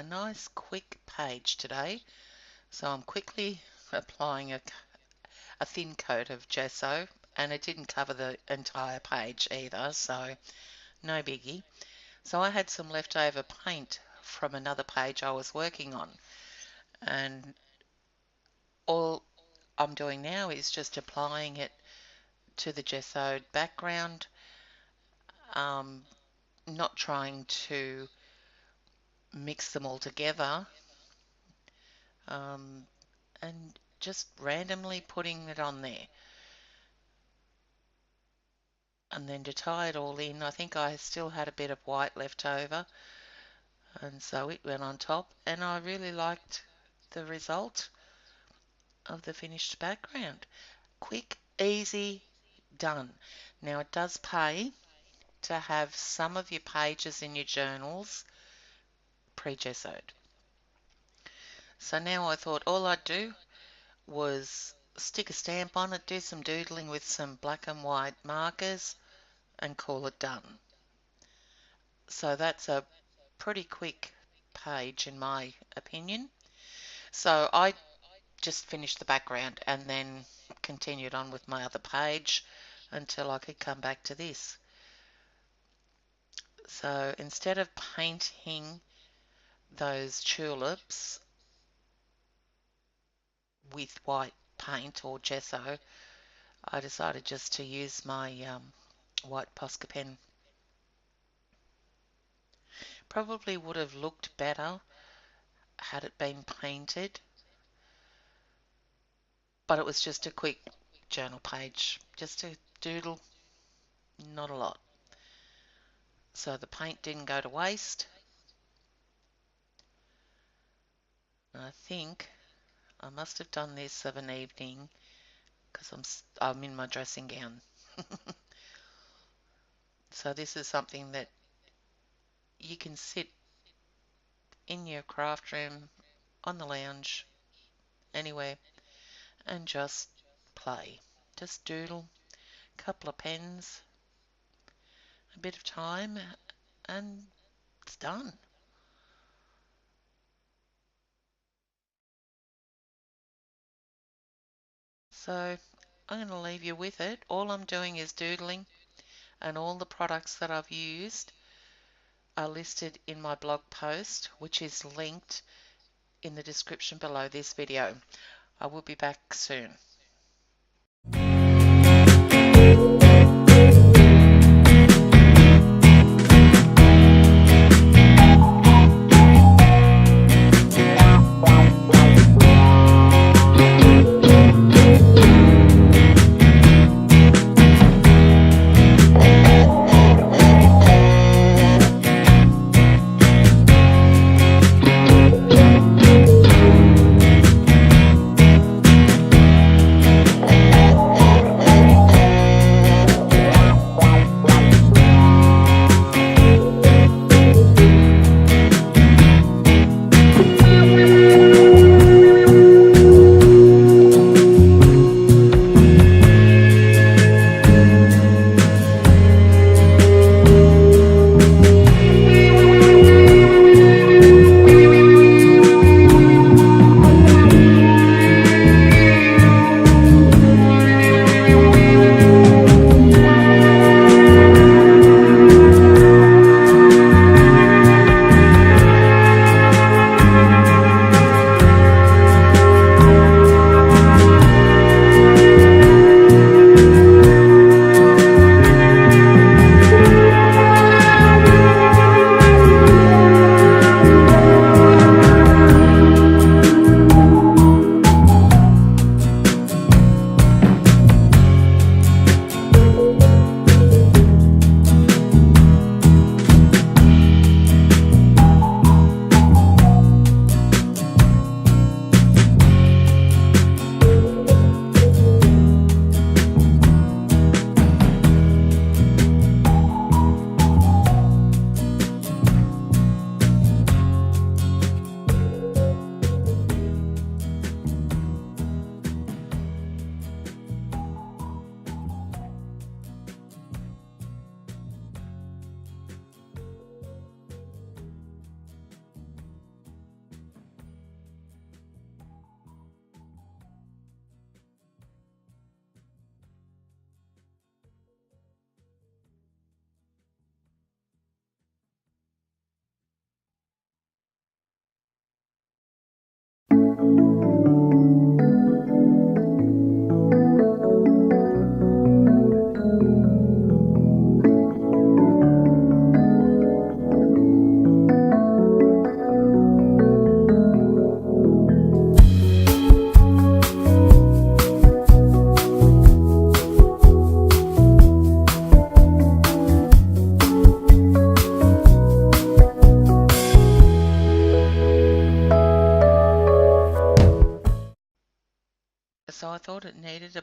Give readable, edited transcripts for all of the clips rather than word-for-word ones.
a nice quick page today. So I'm quickly applying a thin coat of gesso, and it didn't cover the entire page either, so no biggie. So I had some leftover paint from another page I was working on, and all I'm doing now is just applying it to the gessoed background, not trying to mix them all together, and just randomly putting it on there. And then to tie it all in, I think I still had a bit of white left over, and so it went on top, and I really liked the result of the finished background. Quick, easy, done. Now it does pay to have some of your pages in your journals pre-gessoed. So now I thought all I'd do was stick a stamp on it, do some doodling with some black and white markers, and call it done. So that's a pretty quick page in my opinion. So I just finished the background and then continued on with my other page until I could come back to this. So instead of painting those tulips with white paint or gesso, I decided just to use my white POSCA pen. Probably would have looked better had it been painted, but it was just a quick journal page, just to doodle, not a lot. So the paint didn't go to waste. I think I must have done this of an evening because I'm in my dressing gown. So this is something that you can sit in your craft room, on the lounge, anywhere, and just play. Just doodle, a couple of pens, a bit of time, and it's done. So I'm going to leave you with it. All I'm doing is doodling, and all the products that I've used are listed in my blog post, which is linked in the description below this video. I will be back soon.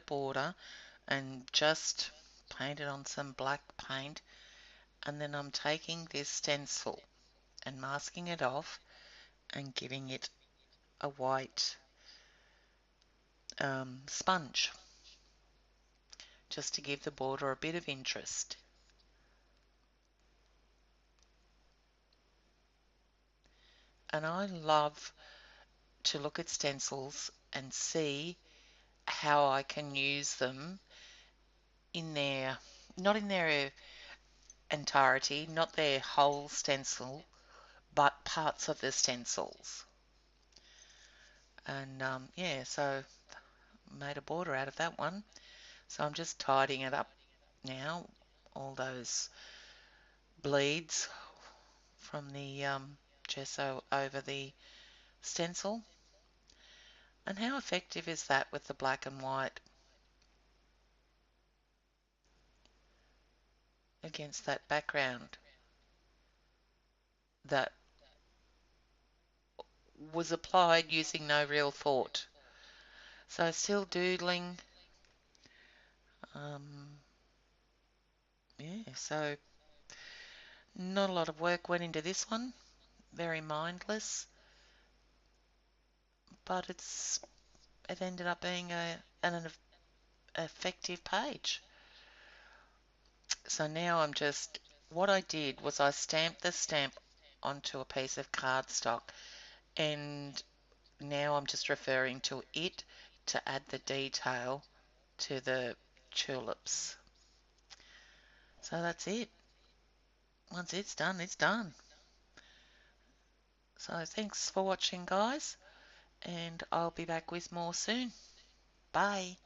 border and just paint it on some black paint, and then I'm taking this stencil and masking it off and giving it a white sponge just to give the border a bit of interest. And I love to look at stencils and see how I can use them in their, not in their entirety, not their whole stencil, but parts of the stencils. And yeah, so made a border out of that one. So I'm just tidying it up now, all those bleeds from the gesso over the stencil. And how effective is that with the black and white against that background that was applied using no real thought? So still doodling. Yeah, so not a lot of work went into this one. Very mindless, but it ended up being an effective page. So now what I did was I stamped the stamp onto a piece of cardstock, and now I'm just referring to it to add the detail to the tulips. So that's it. Once it's done, it's done. So thanks for watching, guys, and I'll be back with more soon. Bye.